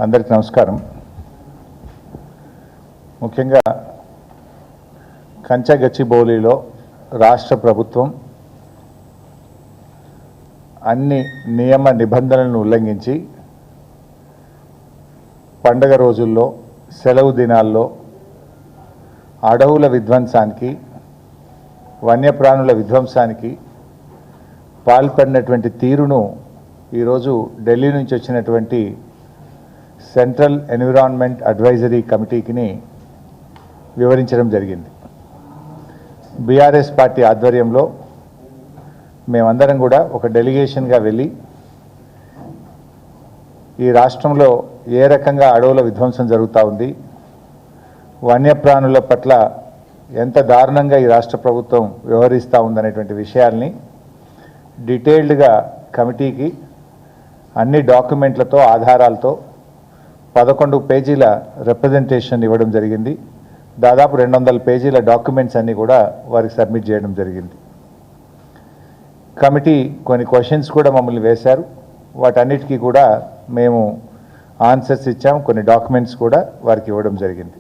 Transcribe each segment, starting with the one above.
అందరికీ నమస్కారం. ముఖ్యంగా కంచగచ్చిబౌలిలో రాష్ట్ర ప్రభుత్వం అన్ని నియమ నిబంధనలను ఉల్లంఘించి పండగ రోజుల్లో సెలవు దినాల్లో అడవుల విధ్వంసానికి వన్యప్రాణుల విధ్వంసానికి పాల్పడినటువంటి తీరును ఈరోజు ఢిల్లీ నుంచి వచ్చినటువంటి సెంట్రల్ ఎన్విరాన్మెంట్ అడ్వైజరీ కమిటీకి వివరించడం జరిగింది. బీఆర్ఎస్ పార్టీ ఆధ్వర్యంలో మేమందరం కూడా ఒక డెలిగేషన్గా వెళ్ళి ఈ రాష్ట్రంలో ఏ రకంగా అడవుల విధ్వంసం జరుగుతూ ఉంది, వన్యప్రాణుల పట్ల ఎంత దారుణంగా ఈ రాష్ట్ర ప్రభుత్వం వ్యవహరిస్తూ ఉందనేటువంటి విషయాల్ని డీటెయిల్డ్గా కమిటీకి అన్ని డాక్యుమెంట్లతో ఆధారాలతో 11 పేజీల రిప్రజెంటేషన్ ఇవ్వడం జరిగింది. దాదాపు 200 పేజీల డాక్యుమెంట్స్ అన్నీ కూడా వారికి సబ్మిట్ చేయడం జరిగింది. కమిటీ కొన్ని క్వశ్చన్స్ కూడా మమ్మల్ని వేశారు. వాటన్నిటికీ కూడా మేము ఆన్సర్స్ ఇచ్చాం. కొన్ని డాక్యుమెంట్స్ కూడా వారికి ఇవ్వడం జరిగింది.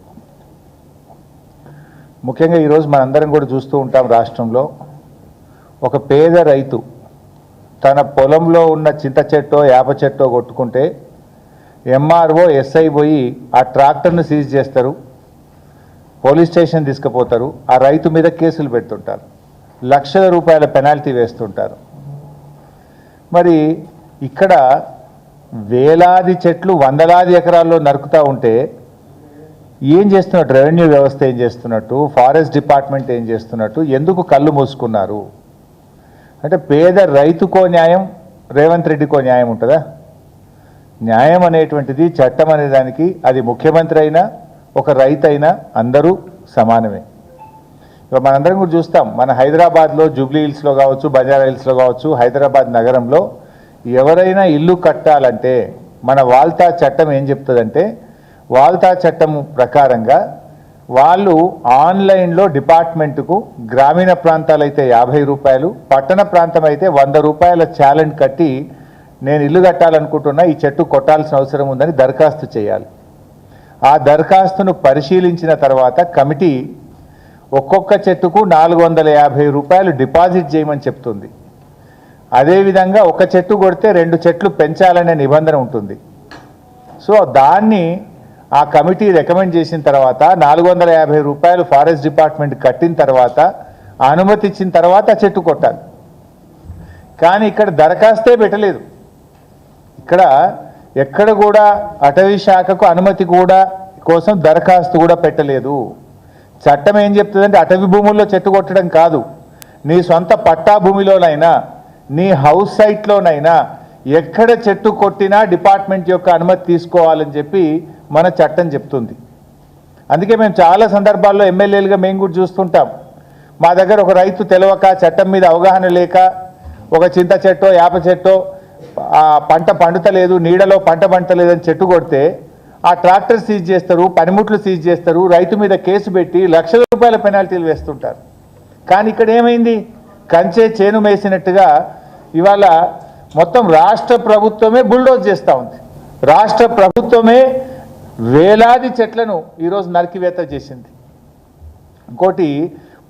ముఖ్యంగా ఈరోజు మనందరం కూడా చూస్తూ ఉంటాం, రాష్ట్రంలో ఒక పేద రైతు తన పొలంలో ఉన్న చింత చెట్టో యాప చెట్టో కొట్టుకుంటే ఎంఆర్ఓ ఎస్ఐ పోయి ఆ ట్రాక్టర్ను సీజ్ చేస్తారు, పోలీస్ స్టేషన్ తీసుకుపోతారు, ఆ రైతు మీద కేసులు పెడుతుంటారు, లక్షల రూపాయల పెనాల్టీ వేస్తుంటారు. మరి ఇక్కడ వేలాది చెట్లు వందలాది ఎకరాల్లో నరుకుతూ ఉంటే ఏం చేస్తున్నట్టు, రెవెన్యూ వ్యవస్థ ఏం చేస్తున్నట్టు, ఫారెస్ట్ డిపార్ట్మెంట్ ఏం చేస్తున్నట్టు, ఎందుకు కళ్ళు మూసుకున్నారు? అంటే పేద రైతుకో న్యాయం, రేవంత్ రెడ్డికో న్యాయం ఉంటుందా? న్యాయం అనేటువంటిది, చట్టం అనే దానికి అది ముఖ్యమంత్రి అయినా ఒక రైతు అయినా అందరూ సమానమే. ఇక మనందరం కూడా చూస్తాం, మన హైదరాబాద్లో జూబ్లీ హిల్స్లో కావచ్చు, బంజారా హిల్స్లో కావచ్చు, హైదరాబాద్ నగరంలో ఎవరైనా ఇల్లు కట్టాలంటే మన వాల్తా చట్టం ఏం చెప్తుందంటే, వాల్తా చట్టం ప్రకారంగా వాళ్ళు ఆన్లైన్లో డిపార్ట్మెంటుకు గ్రామీణ ప్రాంతాలైతే 50 రూపాయలు, పట్టణ ప్రాంతం అయితే 100 రూపాయల ఛాలెంజ్ కట్టి నేను ఇల్లు కట్టాలనుకుంటున్నా, ఈ చెట్టు కొట్టాల్సిన అవసరం ఉందని దరఖాస్తు చేయాలి. ఆ దరఖాస్తును పరిశీలించిన తర్వాత కమిటీ ఒక్కొక్క చెట్టుకు 450 రూపాయలు డిపాజిట్ చేయమని చెప్తుంది. అదేవిధంగా ఒక చెట్టు కొడితే 2 చెట్లు పెంచాలనే నిబంధన ఉంటుంది. సో దాన్ని ఆ కమిటీ రికమెండ్ చేసిన తర్వాత 450 రూపాయలు ఫారెస్ట్ డిపార్ట్మెంట్ కట్టిన తర్వాత అనుమతి ఇచ్చిన తర్వాత చెట్టు కొట్టాలి. కానీ ఇక్కడ దరఖాస్తే పెట్టలేదు. ఇక్కడ ఎక్కడ కూడా అటవీ శాఖకు అనుమతి కూడా కోసం దరఖాస్తు కూడా పెట్టలేదు. చట్టం ఏం చెప్తుందంటే అటవీ భూముల్లో చెట్టు కొట్టడం కాదు, నీ సొంత పట్టా భూమిలోనైనా నీ హౌస్ సైట్లోనైనా ఎక్కడ చెట్టు కొట్టినా డిపార్ట్మెంట్ యొక్క అనుమతి తీసుకోవాలని చెప్పి మన చట్టం చెప్తుంది. అందుకే మేము చాలా సందర్భాల్లో ఎమ్మెల్యేలుగా మేము కూడా చూస్తుంటాం, మా దగ్గర ఒక రైతు తెలవక, చట్టం మీద అవగాహన లేక ఒక చింత చెట్టో యాప చెట్టో పంట పండుతలేదు, నీడలో పంట పండలేదని చెట్టు కొడితే ఆ ట్రాక్టర్ సీజ్ చేస్తారు, పనిముట్లు సీజ్ చేస్తారు, రైతు మీద కేసు పెట్టి లక్షల రూపాయల పెనాల్టీలు వేస్తుంటారు. కానీ ఇక్కడ ఏమైంది, కంచే చేను మేసినట్టుగా ఇవాళ మొత్తం రాష్ట్ర ప్రభుత్వమే బుల్డోజ్ చేస్తూ ఉంది. రాష్ట్ర ప్రభుత్వమే వేలాది చెట్లను ఈరోజు నరికివేత చేసింది. ఇంకోటి,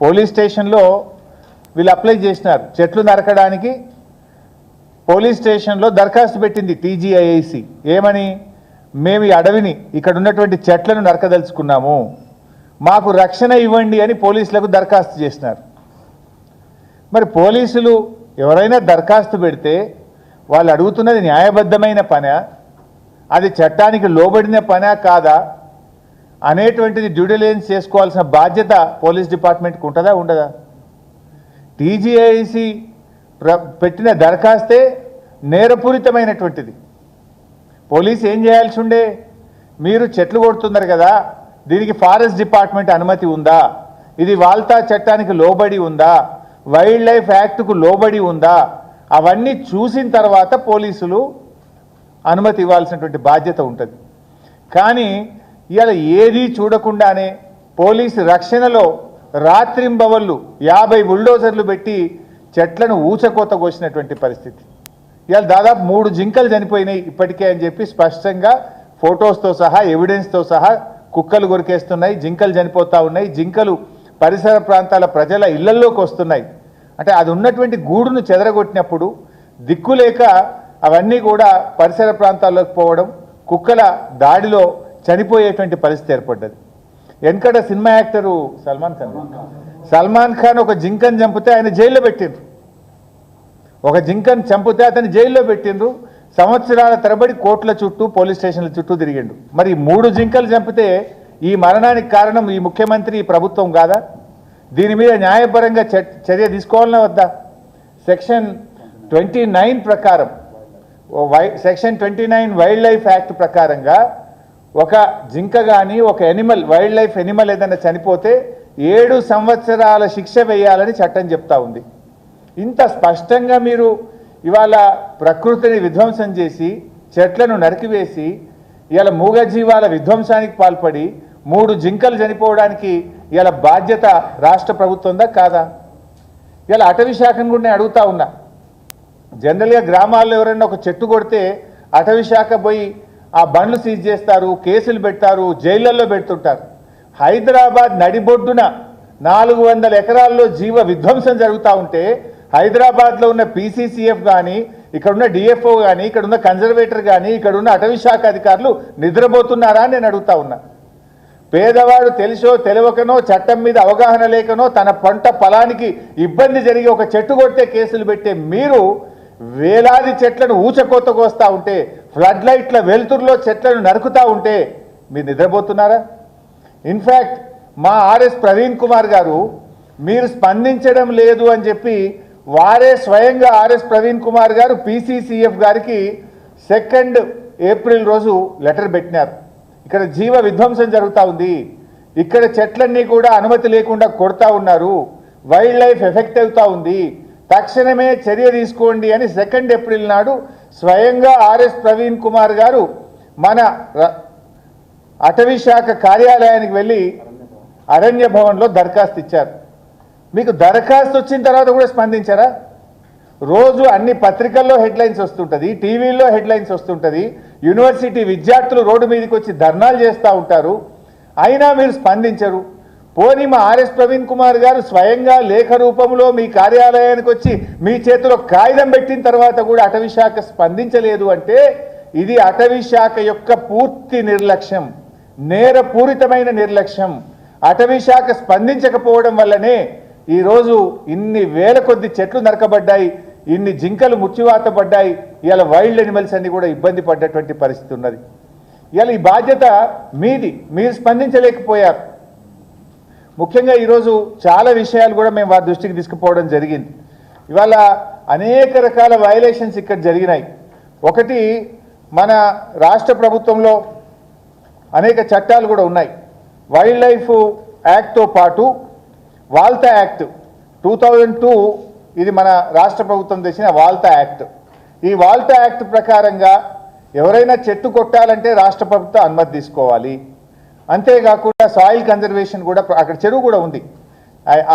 పోలీస్ స్టేషన్లో వీళ్ళు అప్లై చేసినారు, చెట్లు నరకడానికి పోలీస్ స్టేషన్లో దరఖాస్తు పెట్టింది టీజీఐఐసి. ఏమని, మేము ఈ అడవిని ఇక్కడ ఉన్నటువంటి చెట్లను నరకదలుచుకున్నాము, మాకు రక్షణ ఇవ్వండి అని పోలీసులకు దరఖాస్తు చేసినారు. మరి పోలీసులు ఎవరైనా దరఖాస్తు పెడితే వాళ్ళు అడుగుతున్నది న్యాయబద్ధమైన పనా, అది చట్టానికి లోబడిన పనా కాదా అనేటువంటిది డ్యూ డిలిజెన్స్ చేసుకోవాల్సిన బాధ్యత పోలీస్ డిపార్ట్మెంట్కి ఉంటుందా ఉండదా? టీజీఐసి పెట్టిన దరఖాస్తే నేరపూరితమైనటువంటిది. పోలీసు ఏం చేయాల్సి ఉండే, మీరు చెట్లు కొడుతున్నారు కదా, దీనికి ఫారెస్ట్ డిపార్ట్మెంట్ అనుమతి ఉందా, ఇది వాల్తా చట్టానికి లోబడి ఉందా, వైల్డ్ లైఫ్ యాక్ట్కు లోబడి ఉందా, అవన్నీ చూసిన తర్వాత పోలీసులు అనుమతి ఇవ్వాల్సినటువంటి బాధ్యత ఉంటుంది. కానీ ఇవాళ ఏదీ చూడకుండానే పోలీసు రక్షణలో రాత్రింబవళ్ళు 50 బుల్డోజర్లు పెట్టి చెట్లను ఊచకోత కోసినటువంటి పరిస్థితి. ఇవాళ దాదాపు 3 జింకలు చనిపోయినాయి ఇప్పటికే అని చెప్పి స్పష్టంగా ఫొటోస్తో సహా ఎవిడెన్స్తో సహా కుక్కలు కొరికేస్తున్నాయి, జింకలు చనిపోతూ ఉన్నాయి, జింకలు పరిసర ప్రాంతాల ప్రజల ఇళ్లల్లోకి వస్తున్నాయి. అంటే అది ఉన్నటువంటి గూడును చెదరగొట్టినప్పుడు దిక్కులేక అవన్నీ కూడా పరిసర ప్రాంతాల్లోకి పోవడం, కుక్కల దాడిలో చనిపోయేటువంటి పరిస్థితి ఏర్పడ్డది. వెనకట సినిమా యాక్టరు సల్మాన్ ఖాన్ ఒక జింకను చంపితే ఆయన జైల్లో పెట్టిండ్రు. ఒక జింకను చంపితే అతన్ని జైల్లో పెట్టిండ్రు. సంవత్సరాల తరబడి కోర్టుల చుట్టూ పోలీస్ స్టేషన్ల చుట్టూ తిరిగిండు. మరి 3 జింకలు చంపితే ఈ మరణానికి కారణం ఈ ముఖ్యమంత్రి, ఈ ప్రభుత్వం కాదా? దీని మీద న్యాయపరంగా చర్య తీసుకోవాలనే వద్దా? సెక్షన్ 29 ప్రకారం, సెక్షన్ 29 వైల్డ్ లైఫ్ యాక్ట్ ప్రకారంగా ఒక జింక కానీ ఒక ఎనిమల్, వైల్డ్ లైఫ్ ఎనిమల్ ఏదైనా చనిపోతే 7 సంవత్సరాల శిక్ష వేయాలని చట్టం చెప్తా ఉంది. ఇంత స్పష్టంగా మీరు ఇవాళ ప్రకృతిని విధ్వంసం చేసి, చెట్లను నరికివేసి, ఇవాళ మూగజీవాల విధ్వంసానికి పాల్పడి 3 జింకలు చనిపోవడానికి ఇవాళ బాధ్యత రాష్ట్ర ప్రభుత్వందా కాదా? ఇవాళ అటవీ శాఖను కూడా నేను అడుగుతా ఉన్నా. జనరల్గా గ్రామాల్లో ఎవరైనా ఒక చెట్టు కొడితే అటవీ శాఖ పోయి ఆ బండ్లు సీజ్ చేస్తారు, కేసులు పెడతారు, జైళ్లలో పెడుతుంటారు. హైదరాబాద్ నడిబొడ్డున 400 ఎకరాల్లో జీవ విధ్వంసం జరుగుతూ ఉంటే హైదరాబాద్లో ఉన్న పీసీసీఎఫ్ కానీ, ఇక్కడున్న డిఎఫ్ఓ కానీ, ఇక్కడున్న కన్జర్వేటర్ కానీ, ఇక్కడున్న అటవీ శాఖ అధికారులు నిద్రపోతున్నారా అని నేను అడుగుతా ఉన్నా. పేదవాడు తెలిసో తెలియకనో, చట్టం మీద అవగాహన లేకనో, తన పంట పొలానికి ఇబ్బంది జరిగి ఒక చెట్టు కొడితే కేసులు పెట్టే మీరు వేలాది చెట్లను ఊచకోత కోస్తూ ఉంటే, ఫ్లడ్ లైట్ల వెలుతురులో చెట్లను నరుకుతూ ఉంటే మీరు నిద్రపోతున్నారా? ఇన్ఫ్యాక్ట్ మా ఆర్ఎస్ ప్రవీణ్ కుమార్ గారు మీరు స్పందించడం లేదు అని చెప్పి వారే స్వయంగా ఆర్ఎస్ ప్రవీణ్ కుమార్ గారు పీసీసీఎఫ్ గారికి 2 ఏప్రిల్ రోజు లెటర్ పెట్టినారు. ఇక్కడ జీవ విధ్వంసం జరుగుతూ ఉంది, ఇక్కడ చెట్లన్నీ కూడా అనుమతి లేకుండా కొడతా ఉన్నారు, వైల్డ్ లైఫ్ ఎఫెక్ట్ అవుతూ ఉంది, తక్షణమే చర్య తీసుకోండి అని 2 ఏప్రిల్ నాడు స్వయంగా ఆర్ఎస్ ప్రవీణ్ కుమార్ గారు మన అటవీ శాఖ కార్యాలయానికి వెళ్ళి అరణ్య భవన్లో దరఖాస్తు ఇచ్చారు. మీకు దరఖాస్తు వచ్చిన తర్వాత కూడా స్పందించారా? రోజు అన్ని పత్రికల్లో హెడ్లైన్స్ వస్తుంటుంది, టీవీల్లో హెడ్లైన్స్ వస్తుంటుంది, యూనివర్సిటీ విద్యార్థులు రోడ్డు మీదకి వచ్చి ధర్నాలు చేస్తూ ఉంటారు, అయినా మీరు స్పందించరు. పోనీ మా ఆర్ఎస్ ప్రవీణ్ కుమార్ గారు స్వయంగా లేఖ రూపంలో మీ కార్యాలయానికి వచ్చి మీ చేతిలో కాగితం పెట్టిన తర్వాత కూడా అటవీ శాఖ స్పందించలేదు అంటే ఇది అటవీ శాఖ యొక్క పూర్తి నిర్లక్ష్యం, నేరపూరితమైన నిర్లక్ష్యం. అటవీ శాఖ స్పందించకపోవడం వల్లనే ఈరోజు ఇన్ని వేల కొద్ది చెట్లు నరకబడ్డాయి, ఇన్ని జింకలు ముచ్చివాత పడ్డాయి, ఇలా వైల్డ్ ఎనిమల్స్ అన్ని కూడా ఇబ్బంది పడ్డటువంటి పరిస్థితి ఉన్నది. ఇలా ఈ బాధ్యత మీది, మీరు స్పందించలేకపోయారు. ముఖ్యంగా ఈరోజు చాలా విషయాలు కూడా మేము వారి దృష్టికి తీసుకుపోవడం జరిగింది. ఇవాళ అనేక రకాల వయలేషన్స్ ఇక్కడ జరిగినాయి. ఒకటి, మన రాష్ట్ర ప్రభుత్వంలో అనేక చట్టాలు కూడా ఉన్నాయి. వైల్డ్ లైఫ్ యాక్ట్తో పాటు వాల్తా యాక్ట్ 2002, ఇది మన రాష్ట్ర ప్రభుత్వం తెచ్చిన వాల్తా యాక్ట్. ఈ వాల్తా యాక్ట్ ప్రకారంగా ఎవరైనా చెట్టు కొట్టాలంటే రాష్ట్ర ప్రభుత్వం అనుమతి తీసుకోవాలి. అంతేకాకుండా సాయిల్ కన్జర్వేషన్ కూడా, అక్కడ చెరువు కూడా ఉంది,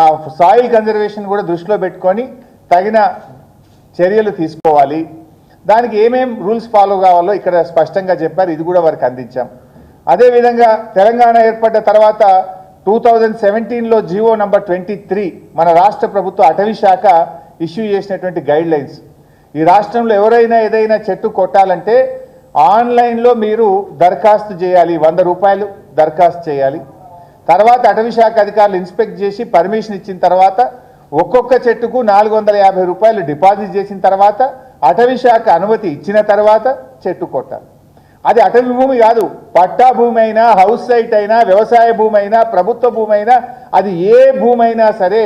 ఆ సాయిల్ కన్జర్వేషన్ కూడా దృష్టిలో పెట్టుకొని తగిన చర్యలు తీసుకోవాలి. దానికి ఏమేం రూల్స్ ఫాలో కావాలో ఇక్కడ స్పష్టంగా చెప్పారు, ఇది కూడా వారికి అందించాం. అదేవిధంగా తెలంగాణ ఏర్పడ్డ తర్వాత 2017లో జీవో నంబర్ 23 మన రాష్ట్ర ప్రభుత్వ అటవీ శాఖ ఇష్యూ చేసినటువంటి గైడ్ లైన్స్. ఈ రాష్ట్రంలో ఎవరైనా ఏదైనా చెట్టు కొట్టాలంటే ఆన్లైన్లో మీరు దరఖాస్తు చేయాలి, 100 రూపాయలు దరఖాస్తు చేయాలి. తర్వాత అటవీ శాఖ అధికారులు ఇన్స్పెక్ట్ చేసి పర్మిషన్ ఇచ్చిన తర్వాత ఒక్కొక్క చెట్టుకు 450 రూపాయలు డిపాజిట్ చేసిన తర్వాత అటవీ శాఖ అనుమతి ఇచ్చిన తర్వాత చెట్టు కొట్టాలి. అది అటవీ భూమి కాదు, పట్టా భూమి అయినా, హౌస్ సైట్ అయినా, వ్యవసాయ భూమి అయినా, ప్రభుత్వ భూమి అయినా, అది ఏ భూమి అయినా సరే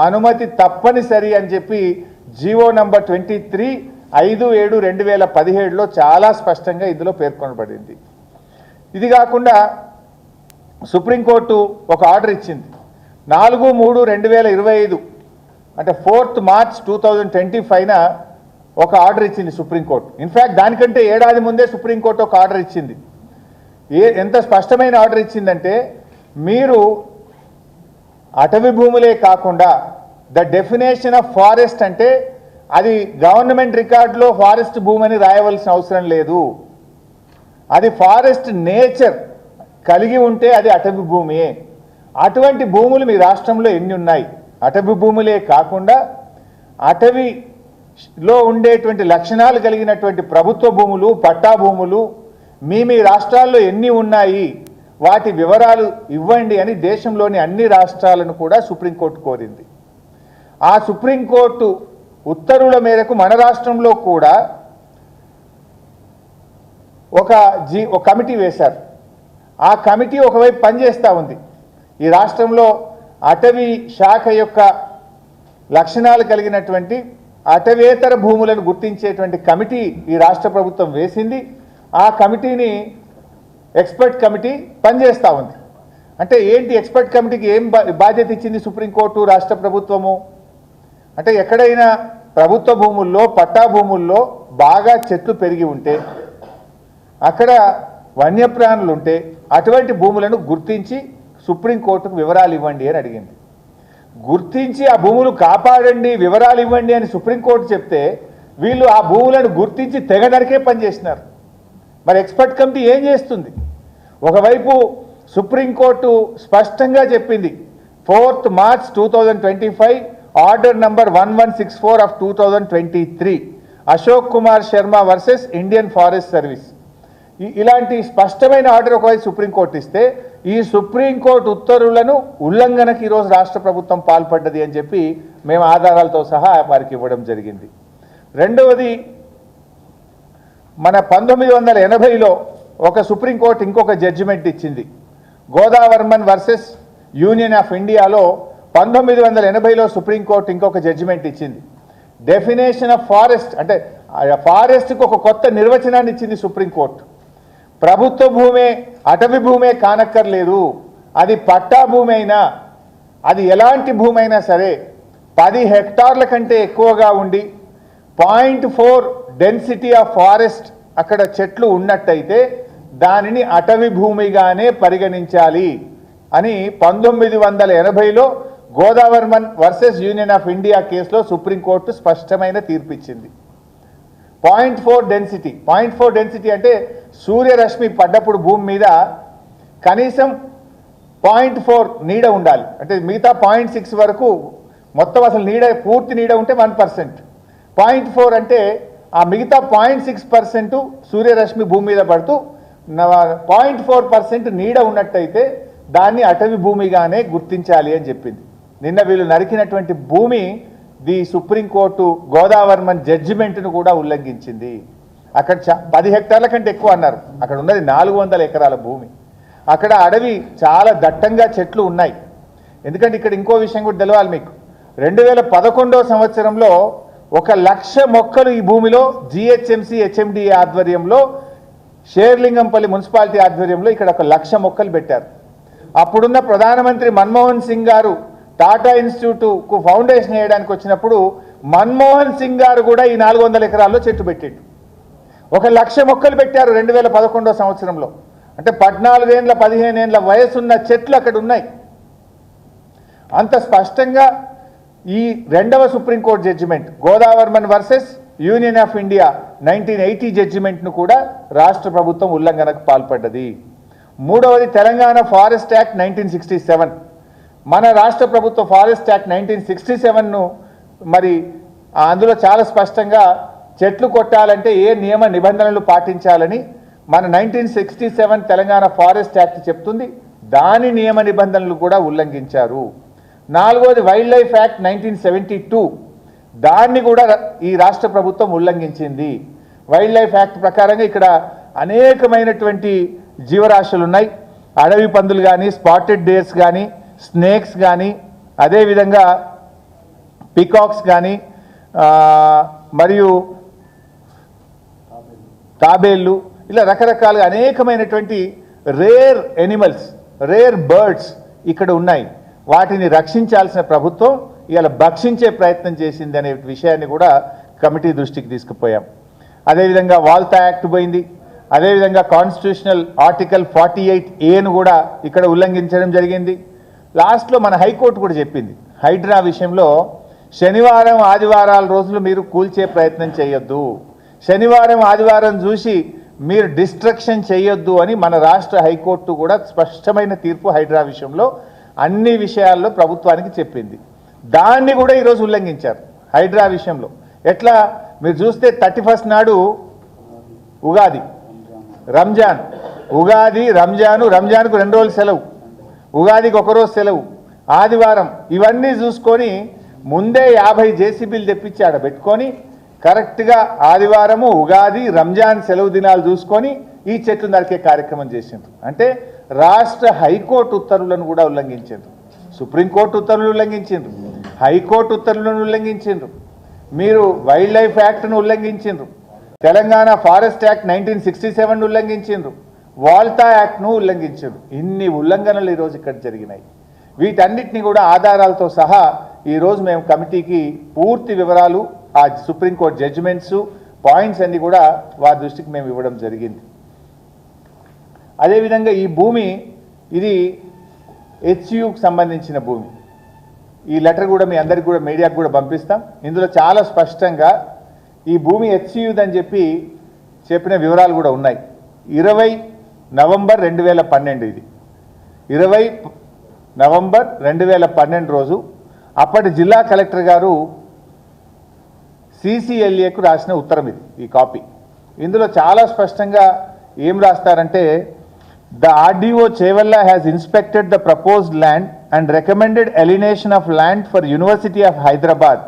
అనుమతి తప్పనిసరి అని చెప్పి జీవో నంబర్ 23 5/7/2017లో చాలా స్పష్టంగా ఇందులో పేర్కొనబడింది. ఇది కాకుండా సుప్రీంకోర్టు ఒక ఆర్డర్ ఇచ్చింది 4/3/2025, అంటే 4th March 2025న ఒక ఆర్డర్ ఇచ్చింది సుప్రీంకోర్టు. ఇన్ఫ్యాక్ట్ దానికంటే ఏడాది ముందే సుప్రీంకోర్టు ఒక ఆర్డర్ ఇచ్చింది. ఎంత స్పష్టమైన ఆర్డర్ ఇచ్చిందంటే, మీరు అటవీ భూములే కాకుండా ద డెఫినేషన్ ఆఫ్ ఫారెస్ట్ అంటే అది గవర్నమెంట్ రికార్డులో ఫారెస్ట్ భూమి అని రాయవలసిన అవసరం లేదు. అది ఫారెస్ట్ నేచర్ కలిగి ఉంటే అది అటవీ భూమియే. అటువంటి భూములు మీ రాష్ట్రంలో ఎన్ని ఉన్నాయి? అటవీ భూములే కాకుండా అటవీలో ఉండేటువంటి లక్షణాలు కలిగినటువంటి ప్రభుత్వ భూములు, పట్టా భూములు మీ రాష్ట్రాల్లో ఎన్ని ఉన్నాయి, వాటి వివరాలు ఇవ్వండి అని దేశంలోని అన్ని రాష్ట్రాలను కూడా సుప్రీంకోర్టు కోరింది. ఆ సుప్రీంకోర్టు ఉత్తర్వుల మేరకు మన రాష్ట్రంలో కూడా ఒక కమిటీ వేశారు. ఆ కమిటీ ఒకవైపు పనిచేస్తూ ఉంది. ఈ రాష్ట్రంలో అటవీ శాఖ యొక్క లక్షణాలు కలిగినటువంటి అటవేతర భూములను గుర్తించేటువంటి కమిటీ ఈ రాష్ట్ర ప్రభుత్వం వేసింది. ఆ కమిటీని ఎక్స్పర్ట్ కమిటీ పనిచేస్తూ ఉంది. అంటే ఏంటి, ఎక్స్పర్ట్ కమిటీకి ఏం బాధ్యత ఇచ్చింది సుప్రీంకోర్టు, రాష్ట్ర ప్రభుత్వము? అంటే ఎక్కడైనా ప్రభుత్వ భూముల్లో, పట్టా భూముల్లో బాగా చెట్లు పెరిగి ఉంటే, అక్కడ వన్యప్రాణులు ఉంటే అటువంటి భూములను గుర్తించి సుప్రీంకోర్టుకు వివరాలు ఇవ్వండి అని అడిగింది. గుర్తించి ఆ భూములు కాపాడండి, వివరాలు ఇవ్వండి అని సుప్రీంకోర్టు చెప్తే వీళ్ళు ఆ భూములను గుర్తించి తెగ నరికే పనిచేసినారు. మరి ఎక్స్పర్ట్ కమిటీ ఏం చేస్తుంది? ఒకవైపు సుప్రీంకోర్టు స్పష్టంగా చెప్పింది, 4th March 2025 order number 1164 of 2023 Ashok Kumar Sharma versus Indian forest service. ఇలాంటి స్పష్టమైన ఆర్డర్ ఒకవైపు సుప్రీంకోర్టు ఇస్తే, ఈ సుప్రీంకోర్టు ఉత్తర్వులను ఉల్లంఘనకి ఈరోజు రాష్ట్ర ప్రభుత్వం పాల్పడ్డది అని చెప్పి మేము ఆధారాలతో సహా వారికి ఇవ్వడం జరిగింది. రెండవది, మన 1980లో ఒక సుప్రీంకోర్టు ఇంకొక జడ్జిమెంట్ ఇచ్చింది. గోదావర్మన్ వర్సెస్ యూనియన్ ఆఫ్ ఇండియాలో 1980లో సుప్రీంకోర్టు ఇంకొక జడ్జిమెంట్ ఇచ్చింది. డెఫినేషన్ ఆఫ్ ఫారెస్ట్, అంటే ఫారెస్ట్కి ఒక కొత్త నిర్వచనాన్ని ఇచ్చింది సుప్రీంకోర్టు. ప్రభుత్వ భూమే, అటవీ భూమే కానక్కర్లేదు, అది పట్టా భూమి అయినా, అది ఎలాంటి భూమి అయినా సరే 10 హెక్టార్ల కంటే ఎక్కువగా ఉండి 0.4 డెన్సిటీ ఆఫ్ ఫారెస్ట్ అక్కడ చెట్లు ఉన్నట్టయితే దానిని అటవీ భూమిగానే పరిగణించాలి అని 1980లో Godavarman versus union of India కేసులో సుప్రీంకోర్టు స్పష్టమైన తీర్పిచ్చింది. 0.4 డెన్సిటీ, 0.4 డెన్సిటీ అంటే సూర్యరశ్మి పడ్డప్పుడు భూమి మీద కనీసం 0.4 నీడ ఉండాలి. అంటే మిగతా 0.6 వరకు మొత్తం అసలు నీడ, పూర్తి నీడ ఉంటే 1%. 0.4 అంటే ఆ మిగతా 0.6% సూర్యరశ్మి భూమి మీద పడుతూ 0.4% నీడ ఉన్నట్టయితే దాన్ని అటవీ భూమిగానే గుర్తించాలి అని చెప్పింది. నిన్న వీళ్ళు నరికినటువంటి భూమి ది సుప్రీంకోర్టు గోదావర్మన్ జడ్జిమెంట్ను కూడా ఉల్లంఘించింది. అక్కడ 10 హెక్టార్ల కంటే ఎక్కువ అన్నారు, అక్కడ ఉన్నది 400 ఎకరాల భూమి. అక్కడ అడవి చాలా దట్టంగా చెట్లు ఉన్నాయి. ఎందుకంటే ఇక్కడ ఇంకో విషయం కూడా తెలవాలి మీకు. 2011వ సంవత్సరంలో 1,00,000 మొక్కలు ఈ భూమిలో GHMC HMDA ఆధ్వర్యంలో, షేర్లింగంపల్లి మున్సిపాలిటీ ఆధ్వర్యంలో ఇక్కడ 1,00,000 మొక్కలు పెట్టారు. అప్పుడున్న ప్రధానమంత్రి మన్మోహన్ సింగ్ గారు టాటా ఇన్స్టిట్యూట్కు ఫౌండేషన్ వేయడానికి వచ్చినప్పుడు మన్మోహన్ సింగ్ గారు కూడా ఈ 400 ఎకరాల్లో చెట్టు పెట్టాడు. 1,00,000 మొక్కలు పెట్టారు 2011వ సంవత్సరంలో. అంటే 14 ఏళ్ళ 15 ఏళ్ళ వయసున్న చెట్లు అక్కడ ఉన్నాయి. అంత స్పష్టంగా ఈ రెండవ supreme court judgment Godavarman versus union of India 1980 జడ్జిమెంట్ను కూడా రాష్ట్ర ప్రభుత్వం ఉల్లంఘనకు పాల్పడ్డది. మూడవది, తెలంగాణ ఫారెస్ట్ యాక్ట్ 1967. మన రాష్ట్ర ప్రభుత్వ ఫారెస్ట్ యాక్ట్ 1967ను మరి అందులో చాలా స్పష్టంగా చెట్లు కొట్టాలంటే ఏ నియమ నిబంధనలు పాటించాలని మన 1967 తెలంగాణ ఫారెస్ట్ యాక్ట్ చెప్తుంది. దాని నియమ నిబంధనలు కూడా ఉల్లంఘించారు. నాలుగోది, వైల్డ్ లైఫ్ యాక్ట్ 1972, దాన్ని కూడా ఈ రాష్ట్ర ప్రభుత్వం ఉల్లంఘించింది. వైల్డ్ లైఫ్ యాక్ట్ ప్రకారంగా ఇక్కడ అనేకమైనటువంటి జీవరాశులు ఉన్నాయి. అడవి పందులు కానీ, స్పాటెడ్ డేర్స్ కానీ, స్నేక్స్ కానీ, అదేవిధంగా పీకాక్స్ కానీ, మరియు తాబేళ్ళు, ఇలా రకరకాలుగా అనేకమైనటువంటి రేర్ ఎనిమల్స్, రేర్ బర్డ్స్ ఇక్కడ ఉన్నాయి. వాటిని రక్షించాల్సిన ప్రభుత్వం ఇలా భక్షించే ప్రయత్నం చేసింది అనే విషయాన్ని కూడా కమిటీ దృష్టికి తీసుకుపోయాం. అదేవిధంగా వాల్తా యాక్ట్ పోయింది. అదేవిధంగా కాన్స్టిట్యూషనల్ ఆర్టికల్ 48A కూడా ఇక్కడ ఉల్లంఘించడం జరిగింది. లాస్ట్లో మన హైకోర్టు కూడా చెప్పింది, హైడ్రా విషయంలో శనివారం ఆదివారాల రోజులు మీరు కూల్చే ప్రయత్నం చేయొద్దు. శనివారం ఆదివారం చూసి మీరు డిస్ట్రక్షన్ చేయొద్దు అని మన రాష్ట్ర హైకోర్టు కూడా స్పష్టమైన తీర్పు హైడ్రా విషయంలో అన్ని విషయాల్లో ప్రభుత్వానికి చెప్పింది. దాన్ని కూడా ఈరోజు ఉల్లంఘించారు హైడ్రా విషయంలో. ఎట్లా మీరు చూస్తే 31 నాడు ఉగాది, రంజాన్, ఉగాది రంజాన్కు 2 రోజులు సెలవు, ఉగాదికి 1 రోజు సెలవు, ఆదివారం, ఇవన్నీ చూసుకొని ముందే 50 జేసీబీలు తెప్పించి ఆడ పెట్టుకొని కరెక్ట్గా ఆదివారము, ఉగాది, రంజాన్ సెలవు దినాలు చూసుకొని ఈ చెట్లు నరికే కార్యక్రమం చేసిండ్రు. అంటే రాష్ట్ర హైకోర్టు ఉత్తర్వులను కూడా ఉల్లంఘించారు, సుప్రీంకోర్టు ఉత్తర్వులు ఉల్లంఘించిండ్రు, హైకోర్టు ఉత్తర్వులను ఉల్లంఘించిండ్రు, మీరు వైల్డ్ లైఫ్ యాక్ట్ను ఉల్లంఘించిండ్రు, తెలంగాణ ఫారెస్ట్ యాక్ట్ 1967 ఉల్లంఘించిండ్రు, వాల్టా యాక్ట్ను ఉల్లంఘించిండ్రు. ఇన్ని ఉల్లంఘనలు ఈరోజు ఇక్కడ జరిగినాయి. వీటన్నిటిని కూడా ఆధారాలతో సహా ఈరోజు మేము కమిటీకి పూర్తి వివరాలు, ఆ సుప్రీంకోర్టు జడ్జిమెంట్స్, పాయింట్స్ అన్ని కూడా వారి దృష్టికి మేము ఇవ్వడం జరిగింది. అదేవిధంగా ఈ భూమి ఇది హెచ్యుకి సంబంధించిన భూమి. ఈ లెటర్ కూడా మీ అందరికి కూడా మీడియాకు కూడా పంపిస్తాం. ఇందులో చాలా స్పష్టంగా ఈ భూమి హెచ్యుదని చెప్పిన వివరాలు కూడా ఉన్నాయి. 20 నవంబర్ 2012 ఇది 20 నవంబర్ 2012 రోజు అప్పటి జిల్లా కలెక్టర్ గారు CCLAకు రాసిన ఉత్తరం ఇది, ఈ కాపీ. ఇందులో చాలా స్పష్టంగా ఏం రాస్తారంటే, the RDO Chevalla has inspected the proposed land and recommended alienation of land for University of Hyderabad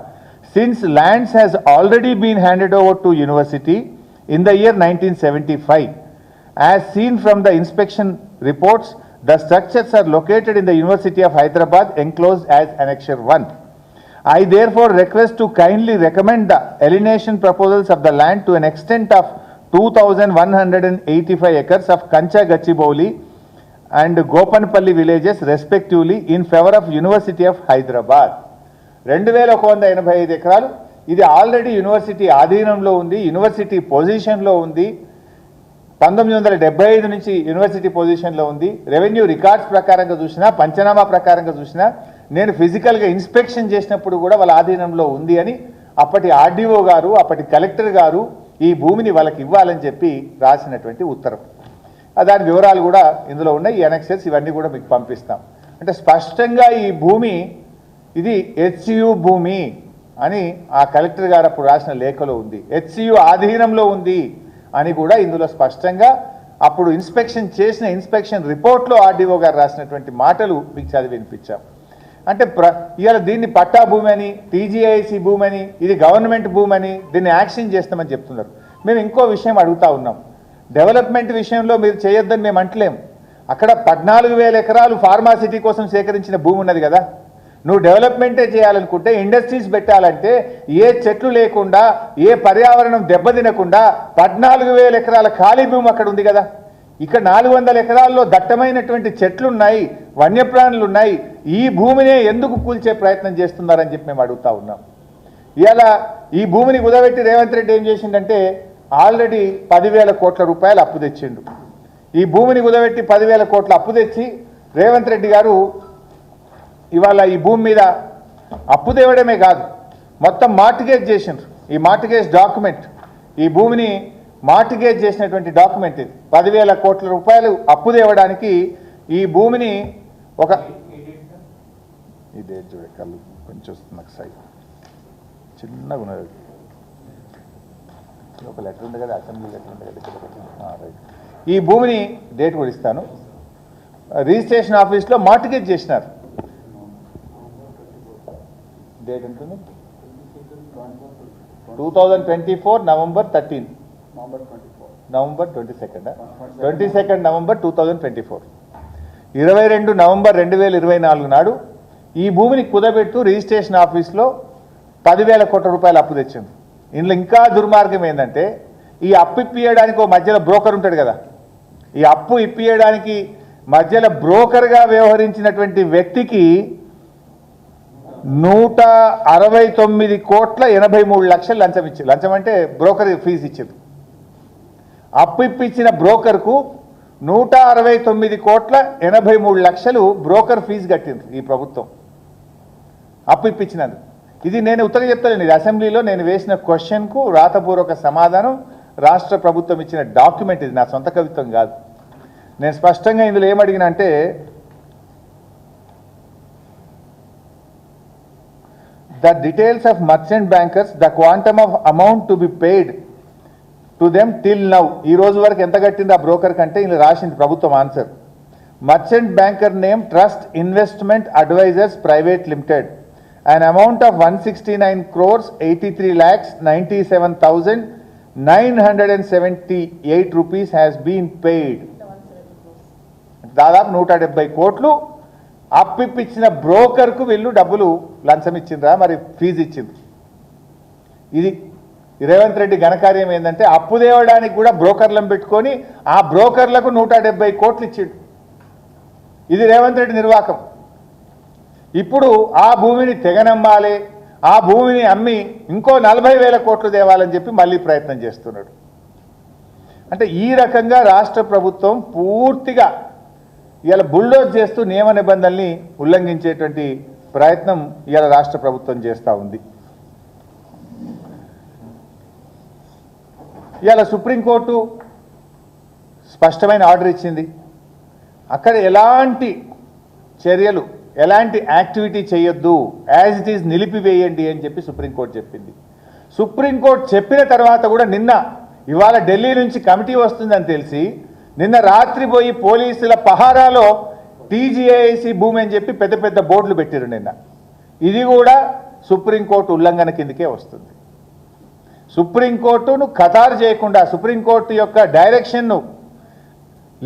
since lands has already been handed over to university in the year 1975. As seen from the inspection reports, the structures are located in the University of Hyderabad enclosed as Annexure 1. I therefore request to kindly recommend the alienation proposals of the land to an extent of 2,185 acres of Kancha Gachibowli and Gopanpalli villages respectively in favor of University of Hyderabad. 2185 ఎకరాలు ఇది already university ఆధీనంలో ఉంది, university పొజిషన్లో ఉంది. 1975 నుంచి university పొజిషన్లో ఉంది. Revenue records ప్రకారంగా చూసినా, పంచనామా ప్రకారంగా చూసినా, నేను ఫిజికల్గా ఇన్స్పెక్షన్ చేసినప్పుడు కూడా వాళ్ళ ఆధీనంలో ఉంది అని అప్పటి RDO గారు, అప్పటి కలెక్టర్ గారు ఈ భూమిని వాళ్ళకి ఇవ్వాలని చెప్పి రాసినటువంటి ఉత్తరం. దాని వివరాలు కూడా ఇందులో ఉన్నాయి. ఈ అనెక్సెస్ ఇవన్నీ కూడా మీకు పంపిస్తాం. అంటే స్పష్టంగా ఈ భూమి ఇది HCU భూమి అని ఆ కలెక్టర్ గారు అప్పుడు రాసిన లేఖలో ఉంది. HCU ఆధీనంలో ఉంది అని కూడా ఇందులో స్పష్టంగా అప్పుడు ఇన్స్పెక్షన్ చేసిన ఇన్స్పెక్షన్ రిపోర్ట్లో RDO గారు రాసినటువంటి మాటలు మీకు చదివి వినిపించాం. అంటే ఇవాళ దీన్ని పట్టా భూమి అని, TGIC భూమి అని, ఇది గవర్నమెంట్ భూమి అని దీన్ని యాక్షన్ చేస్తామని చెప్తున్నారు. మేము ఇంకో విషయం అడుగుతా ఉన్నాం. డెవలప్మెంట్ విషయంలో మీరు చేయొద్దని మేము అంటలేం. అక్కడ 14,000 ఎకరాలు ఫార్మాసిటీ కోసం సేకరించిన భూమి ఉన్నది కదా. నువ్వు డెవలప్మెంటే చేయాలనుకుంటే, ఇండస్ట్రీస్ పెట్టాలంటే ఏ చెట్లు లేకుండా, ఏ పర్యావరణం దెబ్బతినకుండా 14,000 ఎకరాల ఖాళీ భూమి అక్కడ ఉంది కదా. ఇక్కడ 400 ఎకరాల్లో దట్టమైనటువంటి చెట్లున్నాయి, వన్యప్రాణులు ఉన్నాయి. ఈ భూమినే ఎందుకు కూల్చే ప్రయత్నం చేస్తున్నారని చెప్పి మేము అడుగుతా ఉన్నాం. ఇవాళ ఈ భూమిని కుదబెట్టి రేవంత్ రెడ్డి ఏం చేసిండంటే ఆల్రెడీ 10,000 కోట్ల రూపాయలు అప్పు తెచ్చిండు. ఈ భూమిని కుదబెట్టి 10,000 కోట్ల అప్పు తెచ్చి రేవంత్ రెడ్డి గారు ఇవాళ ఈ భూమి మీద అప్పు తేవడమే కాదు, మొత్తం మార్టిగేజ్ చేసిండ్రు. ఈ మార్టిగేజ్ డాక్యుమెంట్, ఈ భూమిని మార్టిగేజ్ చేసినటువంటి డాక్యుమెంట్ ఇది. 10,000 కోట్ల రూపాయలు అప్పు తేవడానికి ఈ భూమిని ఒక ఇదే చూడ కళ్ళు కొంచెం వస్తుంది నాకు సైడ్ చిన్నగా ఉన్నది. ఒక లెటర్ ఉంది కదా, అసెంబ్లీ లెటర్ ఉంది కదా, రైట్. ఈ భూమిని డేట్ కూడా ఇస్తాను. రిజిస్ట్రేషన్ ఆఫీస్లో మార్టిగేజ్ చేసినారు. డేట్ ఉంటుంది 2024 నవంబర్ 13, నవంబర్ 22 నవంబర్ 2024, 22 నవంబర్ 2024 నాడు ఈ భూమిని కుదబెట్టు రిజిస్ట్రేషన్ ఆఫీస్లో 10,000 కోట్ల రూపాయలు అప్పు తెచ్చింది. ఇందులో ఇంకా దుర్మార్గం ఏంటంటే, ఈ అప్పు ఇప్పియడానికి ఒక మధ్యలో బ్రోకర్ ఉంటాడు కదా, ఈ అప్పు ఇప్పియడానికి మధ్యలో బ్రోకర్గా వ్యవహరించినటువంటి వ్యక్తికి 169 కోట్ల 83 లక్షలు లంచం ఇచ్చారు. లంచం అంటే బ్రోకర్ ఫీజు ఇచ్చారు. అప్పు ఇప్పించిన బ్రోకర్కు 169 కోట్ల 83 లక్షలు బ్రోకర్ ఫీజు కట్టింది ఈ ప్రభుత్వం అప్పు ఇప్పించినందుకు. ఇది నేను ఉత్తరం చెప్తాను. ఇది అసెంబ్లీలో నేను వేసిన క్వశ్చన్కు రాతపూర్వక సమాధానం రాష్ట్ర ప్రభుత్వం ఇచ్చిన డాక్యుమెంట్, ఇది నా సొంత కవిత్వం కాదు. నేను స్పష్టంగా ఇందులో ఏమడిగినా అంటే, the details of merchant bankers, the quantum of amount to be paid to them till now, ఈ రోజు వరకు ఎంత కట్టింది ఆ బ్రోకర్ కంటే ఇలా రాసింది ప్రభుత్వం answer. Merchant banker name trust investment advisers private limited, an amount of 169 crores 83 lakhs 97,978 rupees has been paid. దాదాపు 170 కోట్లు అప్పిప్పించిన బ్రోకర్కు వీళ్ళు డబ్బులు లంచం ఇచ్చిండ్రా, మరి ఫీజు ఇచ్చింది. ఇది రేవంత్ రెడ్డి ఘనకార్యం ఏంటంటే, అప్పు తేవడానికి కూడా బ్రోకర్లను పెట్టుకొని ఆ బ్రోకర్లకు 170 కోట్లు ఇచ్చిండు. ఇది రేవంత్ రెడ్డి నిర్వాకం. ఇప్పుడు ఆ భూమిని తెగనమ్మాలి, ఆ భూమిని అమ్మి ఇంకో 40,000 కోట్లు తేవాలని చెప్పి మళ్ళీ ప్రయత్నం చేస్తున్నాడు. అంటే ఈ రకంగా రాష్ట్ర ప్రభుత్వం పూర్తిగా ఇవాళ బుల్డోజ్ చేస్తూ నియమ నిబంధనల్ని ఉల్లంఘించేటువంటి ప్రయత్నం ఇవాళ రాష్ట్ర ప్రభుత్వం చేస్తూ ఉంది. ఇవాళ సుప్రీంకోర్టు స్పష్టమైన ఆర్డర్ ఇచ్చింది. అక్కడ ఎలాంటి చర్యలు, ఎలాంటి యాక్టివిటీ చేయొద్దు, యాజ్ ఇట్ ఈజ్ నిలిపివేయండి అని చెప్పి సుప్రీంకోర్టు చెప్పింది. సుప్రీంకోర్టు చెప్పిన తర్వాత కూడా ఇవాళ ఢిల్లీ నుంచి కమిటీ వస్తుందని తెలిసి నిన్న రాత్రి పోయి పోలీసుల పహారాలో టీజీఐసి భూమి అని చెప్పి పెద్ద పెద్ద బోర్డులు పెట్టారు నిన్న. ఇది కూడా సుప్రీంకోర్టు ఉల్లంఘన కిందకే వస్తుంది. సుప్రీంకోర్టును ఖతారు చేయకుండా, సుప్రీంకోర్టు యొక్క డైరెక్షన్ను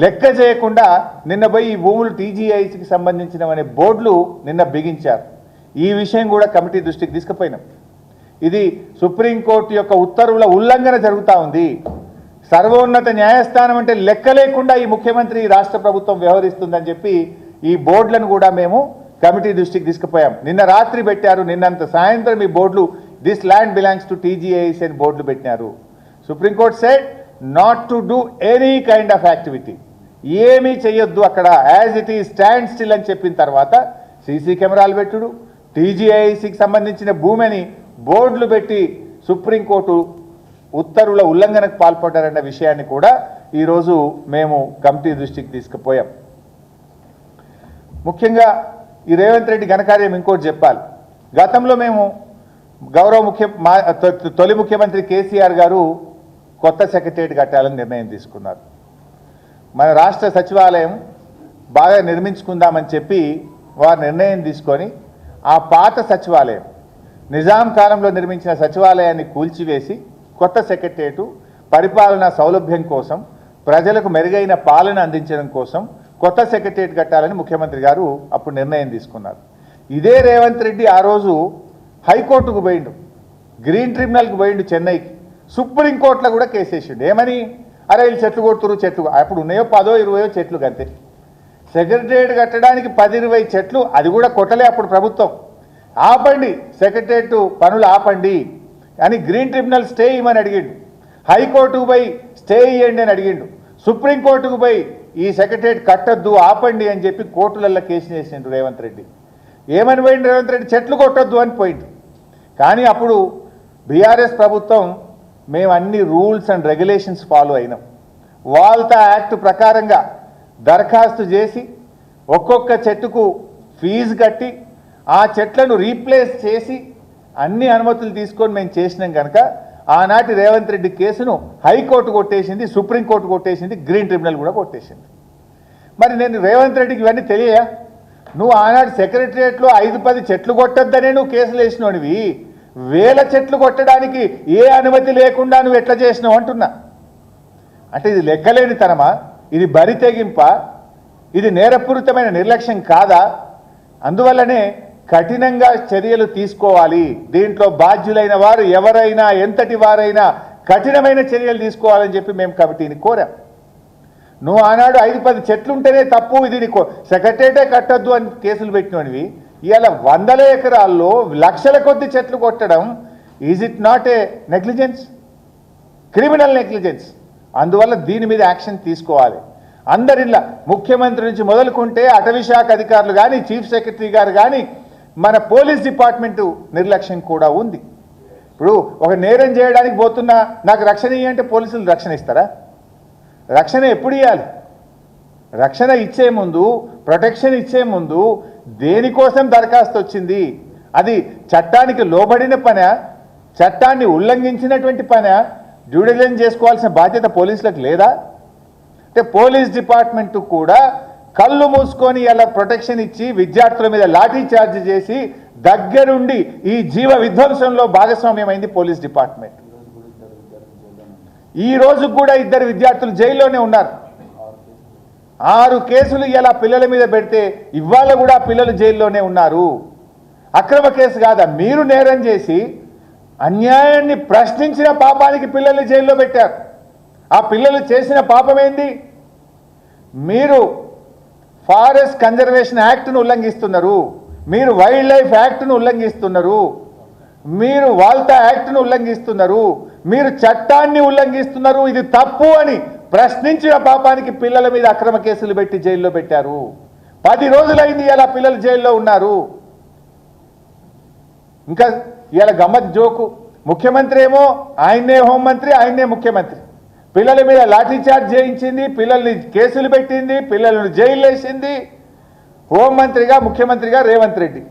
లెక్క చేయకుండా నిన్న పోయి ఈ భూములు టీజీఐసికి సంబంధించినవనే బోర్డులు నిన్న బిగించారు. ఈ విషయం కూడా కమిటీ దృష్టికి తీసుకుపోయినాం. ఇది సుప్రీంకోర్టు యొక్క ఉత్తర్వుల ఉల్లంఘన జరుగుతూ ఉంది. సర్వోన్నత న్యాయస్థానం అంటే లెక్క లేకుండా ఈ ముఖ్యమంత్రి, రాష్ట్ర ప్రభుత్వం వ్యవహరిస్తుందని చెప్పి ఈ బోర్డులను కూడా మేము కమిటీ దృష్టికి తీసుకుపోయాం. నిన్న రాత్రి పెట్టారు, నిన్నంత సాయంత్రం ఈ బోర్డులు this land belongs to TGIC అని బోర్డులు పెట్టినారు. Supreme court said not to do any kind of activity, ఏమీ చేయొద్దు అక్కడ, as it is stand still అని చెప్పిన తర్వాత సీసీ కెమెరాలు పెట్టుడు, టీజీఐసికి సంబంధించిన భూమిని బోర్డులు పెట్టి సుప్రీంకోర్టు ఉత్తర్వుల ఉల్లంఘనకు పాల్పడ్డారన్న విషయాన్ని కూడా ఈరోజు మేము కమిటీ దృష్టికి తీసుకుపోయాం. ముఖ్యంగా ఈ రేవంత్ రెడ్డి ఘనకార్యం ఇంకోటి చెప్పాలి. గతంలో మేము తొలి ముఖ్యమంత్రి కేసీఆర్ గారు కొత్త సెక్రటేరియట్ కట్టాలని నిర్ణయం తీసుకున్నారు. మన రాష్ట్ర సచివాలయం బాగా నిర్మించుకుందామని చెప్పి వారు నిర్ణయం తీసుకొని ఆ పాత సచివాలయం, నిజాం కాలంలో నిర్మించిన సచివాలయాన్ని కూల్చివేసి కొత్త సెక్రటేరియట్ పరిపాలనా సౌలభ్యం కోసం, ప్రజలకు మెరుగైన పాలన అందించడం కోసం కొత్త సెక్రటేరియట్ కట్టాలని ముఖ్యమంత్రి గారు అప్పుడు నిర్ణయం తీసుకున్నారు. ఇదే రేవంత్ రెడ్డి ఆ రోజు హైకోర్టుకు పోయిండు, గ్రీన్ ట్రిబ్యునల్కి పోయిండు చెన్నైకి, సుప్రీంకోర్టులో కూడా కేసేసిండు. ఏమని? అరే వీళ్ళు చెట్లు కొడుతురు, చెట్లు అప్పుడు ఉన్నాయో 10-20 చెట్లు కంతే. సెక్రటేరియట్ కట్టడానికి 10-20 చెట్లు, అది కూడా కొట్టలే అప్పుడు ప్రభుత్వం. ఆపండి సెక్రటేరియట్ పనులు ఆపండి అని గ్రీన్ ట్రిబ్యునల్ స్టే ఇవ్వమని అడిగిండు. హైకోర్టుకు పోయి స్టే ఇవ్వండి అని అడిగిండు. సుప్రీంకోర్టుకు పోయి ఈ సెక్రటేరియట్ కట్టద్దు ఆపండి అని చెప్పి కోర్టులలో కేసు వేసిండు రేవంత్ రెడ్డి. ఏమని పోయిండు రేవంత్ రెడ్డి? చెట్లు కొట్టద్దు అని పోయిండు. కానీ అప్పుడు బీఆర్ఎస్ ప్రభుత్వం మేము అన్ని రూల్స్ అండ్ రెగ్యులేషన్స్ ఫాలో అయినాం. వాల్తా యాక్ట్ ప్రకారంగా దరఖాస్తు చేసి ఒక్కొక్క చెట్టుకు ఫీజు కట్టి ఆ చెట్లను రీప్లేస్ చేసి అన్ని అనుమతులు తీసుకొని మేము చేసినాం కనుక ఆనాటి రేవంత్ రెడ్డి కేసును హైకోర్టు కొట్టేసింది, సుప్రీంకోర్టు కొట్టేసింది, గ్రీన్ ట్రిబ్యునల్ కూడా కొట్టేసింది. మరి నేను రేవంత్ రెడ్డికి ఇవన్నీ తెలియయా? నువ్వు ఆనాడు సెక్రటరియట్లో 5-10 చెట్లు కొట్టొద్దనే నువ్వు కేసులు వేసినోనివి, 1000 చెట్లు కొట్టడానికి ఏ అనుమతి లేకుండా నువ్వు ఎట్లా చేసినావు అంటున్నా. అంటే ఇది లెక్కలేనితనమా? ఇది బరి తెగింప? ఇది నేరపూరితమైన నిర్లక్ష్యం కాదా? అందువల్లనే కఠినంగా చర్యలు తీసుకోవాలి. దీంట్లో బాధ్యులైన వారు ఎవరైనా, ఎంతటి వారైనా కఠినమైన చర్యలు తీసుకోవాలని చెప్పి మేము కమిటీని కోరాం. నువ్వు ఆనాడు 5-10 చెట్లుంటేనే తప్పు, ఇది సెక్రటేరియటే కట్టద్దు అని కేసులు పెట్టినవి, ఇవాళ 100 ఎకరాల్లో లక్షల కొద్ది చెట్లు కొట్టడం is it not a negligence? Criminal negligence. అందువల్ల దీని మీద యాక్షన్ తీసుకోవాలి. అందరిలా ముఖ్యమంత్రి నుంచి మొదలుకుంటే అటవీ శాఖ అధికారులు కానీ, చీఫ్ సెక్రటరీ గారు కానీ, మన పోలీస్ డిపార్ట్మెంటు నిర్లక్ష్యం కూడా ఉంది. ఇప్పుడు ఒక నేరం చేయడానికి పోతున్నా నాకు రక్షణ ఇవ్వంటే పోలీసులు రక్షణ ఇస్తారా? రక్షణ ఎప్పుడు ఇవ్వాలి? రక్షణ ఇచ్చే ముందు, ప్రొటెక్షన్ ఇచ్చే ముందు దేనికోసం దరఖాస్తు వచ్చింది, అది చట్టానికి లోబడిన పనా, చట్టాన్ని ఉల్లంఘించినటువంటి పనా, డ్యూ డిలిజెన్స్ చేసుకోవాల్సిన బాధ్యత పోలీసులకు లేదా? అంటే పోలీస్ డిపార్ట్మెంట్ కూడా కళ్ళు మూసుకొని ఇలా ప్రొటెక్షన్ ఇచ్చి విద్యార్థుల మీద లాఠీ చార్జ్ చేసి దగ్గరుండి ఈ జీవ విధ్వంసంలో భాగస్వామ్యమైంది పోలీస్ డిపార్ట్మెంట్. ఈ రోజు కూడా 2 విద్యార్థులు జైల్లోనే ఉన్నారు. 6 కేసులు ఇలా పిల్లల మీద పెడితే ఇవాళ కూడా పిల్లలు జైల్లోనే ఉన్నారు. అక్రమ కేసు కాదా? మీరు నేరం చేసి అన్యాయాన్ని ప్రశ్నించిన పాపానికి పిల్లల్ని జైల్లో పెట్టారు. ఆ పిల్లలు చేసిన పాపం ఏంది? మీరు ఫారెస్ట్ కన్జర్వేషన్ యాక్ట్ను ఉల్లంఘిస్తున్నారు, మీరు వైల్డ్ లైఫ్ యాక్ట్ను ఉల్లంఘిస్తున్నారు, మీరు వాల్టా యాక్ట్ను ఉల్లంఘిస్తున్నారు, మీరు చట్టాన్ని ఉల్లంఘిస్తున్నారు. ఇది తప్పు అని ప్రశ్నించిన పాపానికి పిల్లల మీద అక్రమ కేసులు పెట్టి జైల్లో పెట్టారు. 10 రోజులైంది ఇలా పిల్లలు జైల్లో ఉన్నారు. ఇంకా ఇలా గమ్మత్ జోకు, ముఖ్యమంత్రి ఏమో ఆయన్నే హోంమంత్రి, ఆయన్నే ముఖ్యమంత్రి. పిల్లల మీద లాఠీ చార్జ్ చేయించింది, పిల్లల్ని కేసులు పెట్టింది, పిల్లలను జైలు వేసింది హోంమంత్రిగా, ముఖ్యమంత్రిగా రేవంత్ రెడ్డి.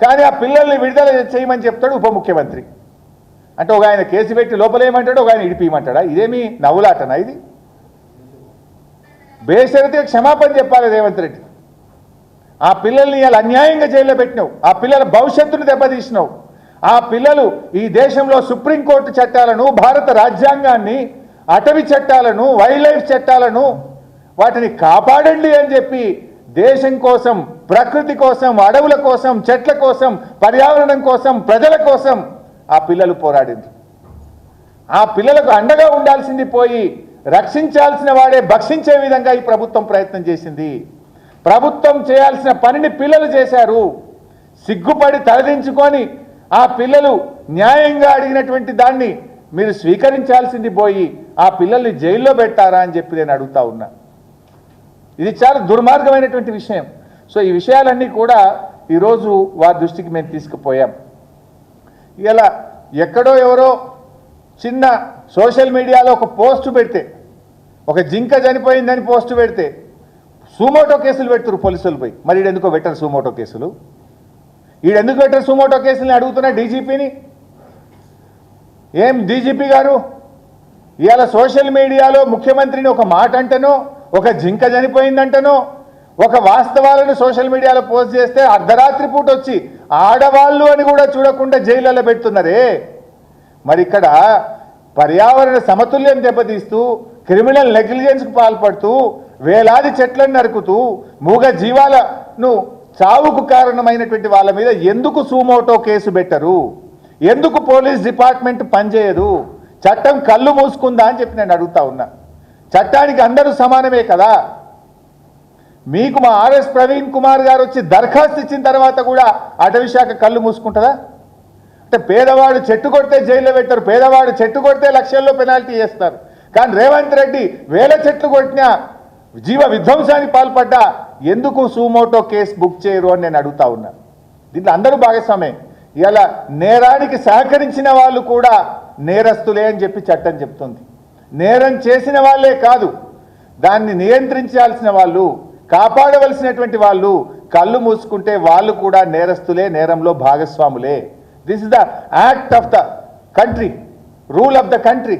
కానీ ఆ పిల్లల్ని విడుదల చేయమని చెప్తాడు ఉప ముఖ్యమంత్రి. అంటే ఒక ఆయన కేసు పెట్టి లోపలేయమంటాడు, ఒక ఆయన ఇడిపియమంటాడా? ఇదేమి నవ్వులాటనా? ఇది బేషరతుగా క్షమాపణ చెప్పాలి రేవంత్ రెడ్డి. ఆ పిల్లల్ని ఇలా అన్యాయంగా జైల్లో పెట్టినావు, ఆ పిల్లల భవిష్యత్తును దెబ్బతీసినావు. ఆ పిల్లలు ఈ దేశంలో సుప్రీంకోర్టు చట్టాలను, భారత రాజ్యాంగాన్ని, అటవీ చట్టాలను, వైల్డ్ లైఫ్ చట్టాలను వాటిని కాపాడండి అని చెప్పి దేశం కోసం, ప్రకృతి కోసం, అడవుల కోసం, చెట్ల కోసం, పర్యావరణం కోసం, ప్రజల కోసం ఆ పిల్లలు పోరాడింది. ఆ పిల్లలకు అండగా ఉండాల్సింది పోయి రక్షించాల్సిన వాడే భక్షించే విధంగా ఈ ప్రభుత్వం ప్రయత్నం చేసింది. ప్రభుత్వం చేయాల్సిన పనిని పిల్లలు చేశారు. సిగ్గుపడి తలదించుకొని ఆ పిల్లలు న్యాయంగా అడిగినటువంటి దాన్ని మీరు స్వీకరించాల్సింది పోయి ఆ పిల్లల్ని జైల్లో పెట్టారా అని చెప్పి నేను అడుగుతా ఉన్నా. ఇది చాలా దుర్మార్గమైనటువంటి విషయం. సో ఈ విషయాలన్నీ కూడా ఈరోజు వారి దృష్టికి మేము తీసుకుపోయాం. ఇలా ఎక్కడో ఎవరో చిన్న సోషల్ మీడియాలో ఒక పోస్టు పెడితే, ఒక జింక చనిపోయిందని పోస్టు పెడితే సూమోటో కేసులు పెడుతున్నారు పోలీసులు పోయి. మరి ఈడెందుకో పెట్టరు సూమోటో కేసులు? ఈడెందుకు పెట్టరు సూమోటో కేసులని అడుగుతున్నా డీజీపీని. ఏం డీజీపీ గారు, ఇవాళ సోషల్ మీడియాలో ముఖ్యమంత్రిని ఒక మాట అంటనో, ఒక జింక చనిపోయిందంటనో, ఒక వాస్తవాలను సోషల్ మీడియాలో పోస్ట్ చేస్తే అర్ధరాత్రి పూట వచ్చి ఆడవాళ్ళు అని కూడా చూడకుండా జైళ్ళలో పెడుతున్నారే. మరి ఇక్కడ పర్యావరణ సమతుల్యం దెబ్బతీస్తూ, క్రిమినల్ నెగ్లిజెన్స్కు పాల్పడుతూ, వేలాది చెట్లను నరుకుతూ, మూగ జీవాలను చావుకు కారణమైనటువంటి వాళ్ళ మీద ఎందుకు సూమోటో కేసు పెట్టరు? ఎందుకు పోలీస్ డిపార్ట్మెంట్ పనిచేయదు? చట్టం కళ్ళు మూసుకుందా అని చెప్పి నేను అడుగుతా ఉన్నా. చట్టానికి అందరూ సమానమే కదా. మీకు మా ఆర్ఎస్ ప్రవీణ్ కుమార్ గారు వచ్చి దరఖాస్తు ఇచ్చిన తర్వాత కూడా అటవీ శాఖ కళ్ళు మూసుకుంటుందా? అంటే పేదవాడు చెట్టు కొడితే జైల్లో పెట్టారు, పేదవాడు చెట్టు కొడితే లక్షల్లో పెనాల్టీ చేస్తారు. కానీ రేవంత్ రెడ్డి 1000 చెట్లు కొట్టినా, జీవ విధ్వంసానికి పాల్పడ్డా ఎందుకు సూమోటో కేసు బుక్ చేయరు అని నేను అడుగుతా ఉన్నా. దీంట్లో అందరూ భాగస్వామే. ఇలా నేరానికి సహకరించిన వాళ్ళు కూడా నేరస్తులే అని చెప్పి చట్టం చెప్తుంది. నేరం చేసిన వాళ్ళే కాదు, దాన్ని నియంత్రించాల్సిన వాళ్ళు, కాపాడవలసినటువంటి వాళ్ళు కళ్ళు మూసుకుంటే వాళ్ళు కూడా నేరస్తులే, నేరంలో భాగస్వాములే. This is the act of the country, rule of the country.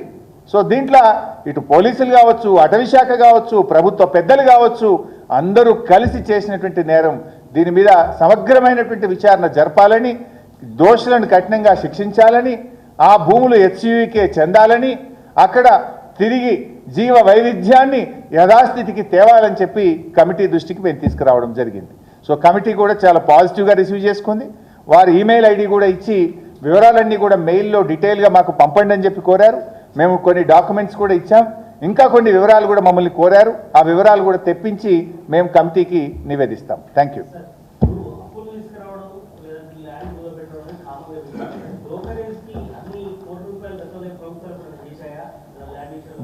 So దీంట్లో ఇటు పోలీసులు కావచ్చు, అటవీ శాఖ కావచ్చు, ప్రభుత్వ పెద్దలు కావచ్చు, అందరూ కలిసి చేసినటువంటి నేరం. దీని మీద సమగ్రమైనటువంటి విచారణ జరపాలని, దోషులను కఠినంగా శిక్షించాలని, ఆ భూములు హెచ్యుకే చెందాలని, అక్కడ తిరిగి జీవ వైవిధ్యాన్ని యథాస్థితికి తేవాలని చెప్పి కమిటీ దృష్టికి మేము తీసుకురావడం జరిగింది. సో కమిటీ కూడా చాలా పాజిటివ్గా రిసీవ్ చేసుకుంది. వారి ఈమెయిల్ ఐడి కూడా ఇచ్చి వివరాలన్నీ కూడా మెయిల్లో డీటెయిల్గా మాకు పంపండి అని చెప్పి కోరారు. మేము కొన్ని డాక్యుమెంట్స్ కూడా ఇచ్చాం. ఇంకా కొన్ని వివరాలు కూడా మమ్మల్ని కోరారు. ఆ వివరాలు కూడా తెప్పించి మేము కమిటీకి నివేదిస్తాం. Thank you.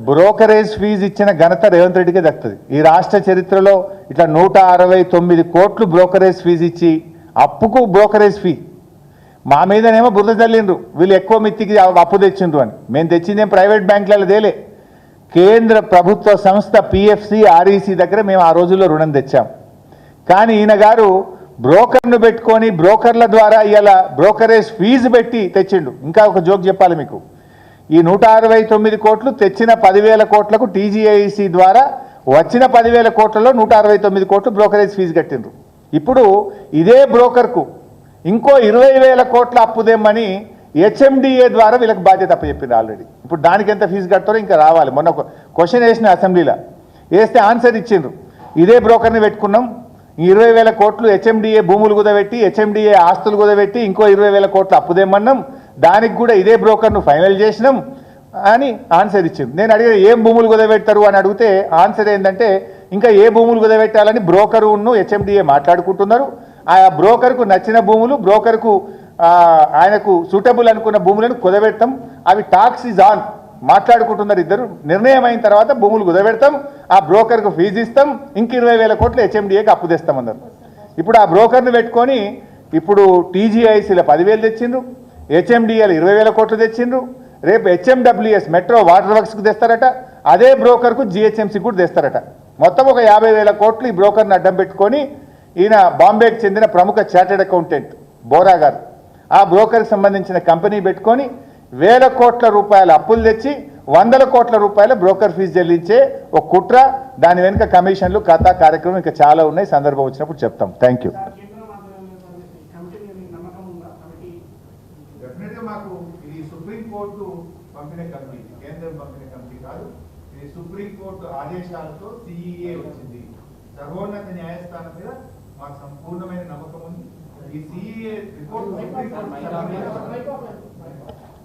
బ్రోకరేజ్ ఫీజు ఇచ్చిన ఘనత రేవంత్ రెడ్డికే దక్కుతుంది. ఈ రాష్ట్ర చరిత్రలో ఇట్లా 169 కోట్లు బ్రోకరేజ్ ఫీజు ఇచ్చి, అప్పుకు బ్రోకరేజ్ ఫీ, మా మీదనేమో బురద చల్లిండ్రు, వీళ్ళు ఎక్కువ మిత్తికి అప్పు తెచ్చిండ్రు అని. మేము తెచ్చిందేం ప్రైవేట్ బ్యాంకులలో దేలే, కేంద్ర ప్రభుత్వ సంస్థ పిఎఫ్సి ఆర్ఈసి దగ్గర మేము ఆ రోజుల్లో రుణం తెచ్చాం. కానీ ఈయన గారు బ్రోకర్ను పెట్టుకొని బ్రోకర్ల ద్వారా ఇలా బ్రోకరేజ్ ఫీజు పెట్టి తెచ్చిండు. ఇంకా ఒక జోక్ చెప్పాలి మీకు, ఈ 169 కోట్లు తెచ్చిన 10,000 కోట్లకు టీజీఐసి ద్వారా వచ్చిన 10,000 కోట్లలో 169 కోట్లు బ్రోకరేజ్ ఫీజు కట్టిండ్రు. ఇప్పుడు ఇదే బ్రోకర్కు ఇంకో 20,000 కోట్ల అప్పుదేమని హెచ్ఎండిఏ ద్వారా వీళ్ళకి బాధ్యత అప్పచెప్పింది ఆల్రెడీ. ఇప్పుడు దానికి ఎంత ఫీజు కట్టారో ఇంకా రావాలి. మొన్న ఒక క్వశ్చన్ వేసిన అసెంబ్లీలో, వేస్తే ఆన్సర్ ఇచ్చిండ్రు, ఇదే బ్రోకర్ని పెట్టుకున్నాం, 20,000 కోట్లు హెచ్ఎండిఏ భూములు కుదబెట్టి హెచ్ఎండిఏ ఆస్తులు కుదబెట్టి ఇంకో 20,000 కోట్లు అప్పుదేమన్నాం, దానికి కూడా ఇదే బ్రోకర్ను ఫైనల్ చేసినాం అని ఆన్సర్ ఇచ్చింది. నేను అడిగిన ఏం భూములు కుదబెడతారు అని అడిగితే ఆన్సర్ ఏంటంటే ఇంకా ఏ భూములు కుదబెట్టాలని బ్రోకరును హెచ్ఎండిఏ మాట్లాడుకుంటున్నారు. ఆ బ్రోకర్కు నచ్చిన భూములు, బ్రోకర్కు ఆయనకు సూటబుల్ అనుకున్న భూములను కుదబెడతాం, అవి టాక్స్ ఈజ్ ఆన్ మాట్లాడుకుంటున్నారు ఇద్దరు. నిర్ణయం అయిన తర్వాత భూములు కుదబెడతాం, ఆ బ్రోకర్కు ఫీజు ఇస్తాం, ఇంక 20,000 కోట్లు హెచ్ఎండిఏకి అప్పు తెస్తామన్నారు. ఇప్పుడు ఆ బ్రోకర్ని పెట్టుకొని ఇప్పుడు టీజీఐసీలో 10,000 తెచ్చిండ్రు, హెచ్ఎండిఏలో 20,000 కోట్లు తెచ్చిండ్రు, రేపు హెచ్ఎండబ్ల్యూఎస్ మెట్రో వాటర్ వర్క్స్కి తెస్తారట, అదే బ్రోకర్కు జిహెచ్ఎంసీ కూడా తెస్తారట. మొత్తం ఒక 50,000 కోట్లు ఈ బ్రోకర్ని అడ్డం పెట్టుకొని ఈయన బాంబేకి చెందిన ప్రముఖ చార్టెడ్ అకౌంటెంట్ బోరా గారు ఆ బ్రోకర్కి సంబంధించిన కంపెనీ పెట్టుకొని 1,000 కోట్ల రూపాయల అప్పులు తెచ్చి 100 కోట్ల రూపాయల బ్రోకర్ ఫీజు చెల్లించే ఒక కుట్ర, దాని వెనుక కమిషన్లు ఖాతా కార్యక్రమం ఇంకా చాలా ఉన్నాయి, సందర్భం వచ్చినప్పుడు చెప్తాం. Thank you. మాకు ఇది సుప్రీంకోర్టు పంపిన కమిటీ, కేంద్రం పంపిన కమిటీ కాదు, ఇది సుప్రీంకోర్టు ఆదేశాలతో సిఈఏ వచ్చింది. సర్వోన్నత న్యాయస్థానం మీద మాకు సంపూర్ణమైన నమ్మకం ఉంది. ఈ సిఈఏ రిపోర్ట్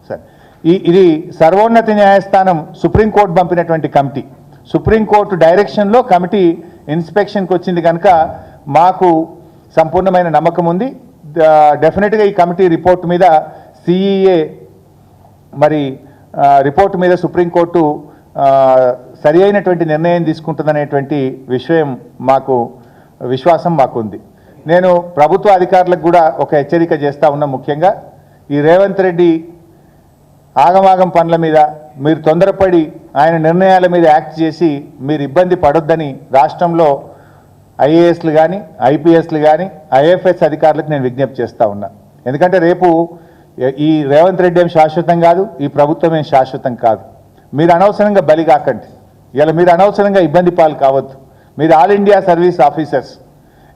సార్, ఇది సర్వోన్నత న్యాయస్థానం సుప్రీంకోర్టు పంపినటువంటి కమిటీ, సుప్రీంకోర్టు డైరెక్షన్లో కమిటీ ఇన్స్పెక్షన్కి వచ్చింది కనుక మాకు సంపూర్ణమైన నమ్మకం ఉంది. డెఫినెట్గా ఈ కమిటీ రిపోర్ట్ మీద సిఈఏ మరి రిపోర్టు మీద సుప్రీంకోర్టు సరి అయినటువంటి నిర్ణయం తీసుకుంటుందనేటువంటి విషయం మాకు విశ్వాసం మాకుంది. నేను ప్రభుత్వ అధికారులకు కూడా ఒక హెచ్చరిక చేస్తూ ఉన్నా. ముఖ్యంగా ఈ రేవంత్ రెడ్డి ఆగమాగం పనుల మీద మీరు తొందరపడి ఆయన నిర్ణయాల మీద యాక్ట్ చేసి మీరు ఇబ్బంది పడొద్దని రాష్ట్రంలో ఐఏఎస్లు కానీ ఐపీఎస్లు కానీ ఐఎఫ్ఎస్ అధికారులకు నేను విజ్ఞప్తి చేస్తూ ఉన్నా. ఎందుకంటే రేపు ఈ రేవంత్ రెడ్డి ఏం శాశ్వతం కాదు, ఈ ప్రభుత్వం ఏం శాశ్వతం కాదు. మీరు అనవసరంగా బలి కాకండి, ఇలా మీరు అనవసరంగా ఇబ్బంది పాలు కావద్దు. మీరు ఆల్ ఇండియా సర్వీస్ ఆఫీసర్స్,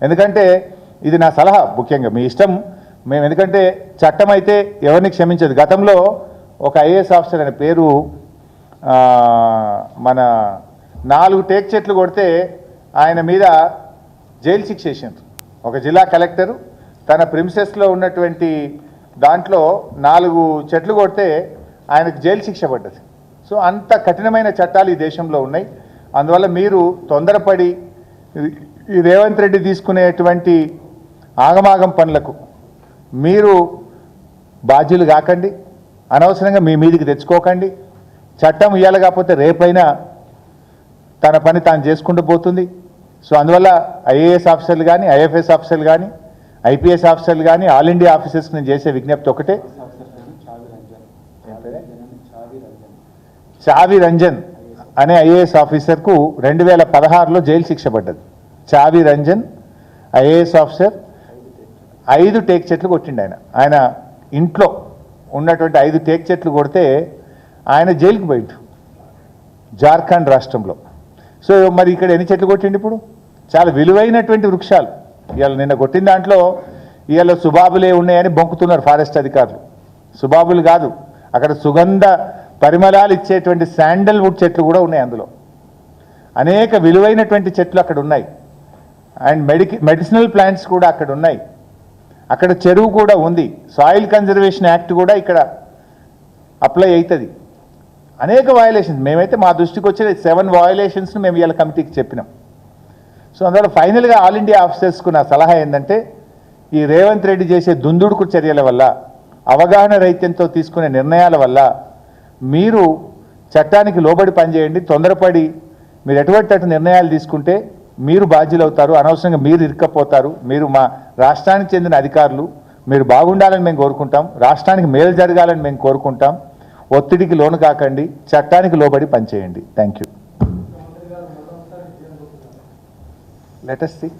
ఎందుకంటే ఇది నా సలహా, ముఖ్యంగా మీ ఇష్టం. మేము ఎందుకంటే చట్టం అయితే ఎవరిని క్షమించదు. గతంలో ఒక ఐఏఎస్ ఆఫీసర్ అనే పేరు మన 4 టేక్ చెట్లు కొడితే ఆయన మీద జైలు శిక్ష వేసిండ్రు. ఒక జిల్లా కలెక్టరు తన ప్రిమిసెస్లో ఉన్నటువంటి దాంట్లో 4 చెట్లు కొడితే ఆయనకు జైలు శిక్ష పడ్డది. సో అంత కఠినమైన చట్టాలు ఈ దేశంలో ఉన్నాయి. అందువల్ల మీరు తొందరపడి ఈ రేవంత్ రెడ్డి తీసుకునేటువంటి ఆగమాగం పనులకు మీరు బాధ్యులు కాకండి, అనవసరంగా మీ మీదికి తెచ్చుకోకండి. చట్టం ఇవ్వాల కాకపోతే రేపైనా తన పని తాను చేసుకుంటూ పోతుంది. సో అందువల్ల ఐఏఎస్ ఆఫీసర్లు కానీ ఐఎఫ్ఎస్ ఆఫీసర్లు కానీ ఐపీఎస్ ఆఫీసర్లు కానీ ఆల్ ఇండియా ఆఫీసర్స్కి నేను చేసే విజ్ఞప్తి ఒకటే, చావి రంజన్ అనే ఐఏఎస్ ఆఫీసర్కు 2016లో జైలు శిక్ష పడ్డది. చావి రంజన్ ఐఏఎస్ ఆఫీసర్ 5 టేక్ చెట్లు కొట్టిండు. ఆయన ఇంట్లో ఉన్నటువంటి 5 టేక్ చెట్లు కొడితే ఆయన జైలుకి పోయిండు జార్ఖండ్ రాష్ట్రంలో. సో మరి ఇక్కడ ఎన్ని చెట్లు కొట్టిండు? ఇప్పుడు చాలా విలువైనటువంటి వృక్షాలు. ఇవాళ నిన్న కొట్టిన దాంట్లో ఇవాళ సుబాబులే ఉన్నాయని బొంకుతున్నారు ఫారెస్ట్ అధికారులు. సుబాబులు కాదు, అక్కడ సుగంధ పరిమళాలు ఇచ్చేటువంటి శాండల్వుడ్ చెట్లు కూడా ఉన్నాయి. అందులో అనేక విలువైనటువంటి చెట్లు అక్కడ ఉన్నాయి. అండ్ మెడిసినల్ ప్లాంట్స్ కూడా అక్కడ ఉన్నాయి. అక్కడ చెరువు కూడా ఉంది. సాయిల్ కన్జర్వేషన్ యాక్ట్ కూడా ఇక్కడ అప్లై అవుతుంది. అనేక వయలేషన్స్, మేమైతే మా దృష్టికి వచ్చే 7 వయలేషన్స్ను మేము ఇవాళ కమిటీకి చెప్పినాం. సో అందువల్ల ఫైనల్గా ఆల్ ఇండియా ఆఫీసర్స్కు నా సలహా ఏంటంటే, ఈ రేవంత్ రెడ్డి చేసే దుందుడుకు చర్యల వల్ల, అవగాహన రహిత్యంతో తీసుకునే నిర్ణయాల వల్ల మీరు చట్టానికి లోబడి పనిచేయండి. తొందరపడి మీరు ఎటువంటి నిర్ణయాలు తీసుకుంటే మీరు బాధ్యులు అవుతారు, అనవసరంగా మీరు ఇరుక్కపోతారు. మీరు మా రాష్ట్రానికి చెందిన అధికారులు, మీరు బాగుండాలని మేము కోరుకుంటాం, రాష్ట్రానికి మేలు జరగాలని మేము కోరుకుంటాం. ఒత్తిడికి లోను కాకండి, చట్టానికి లోబడి పనిచేయండి. Thank you. Let us see.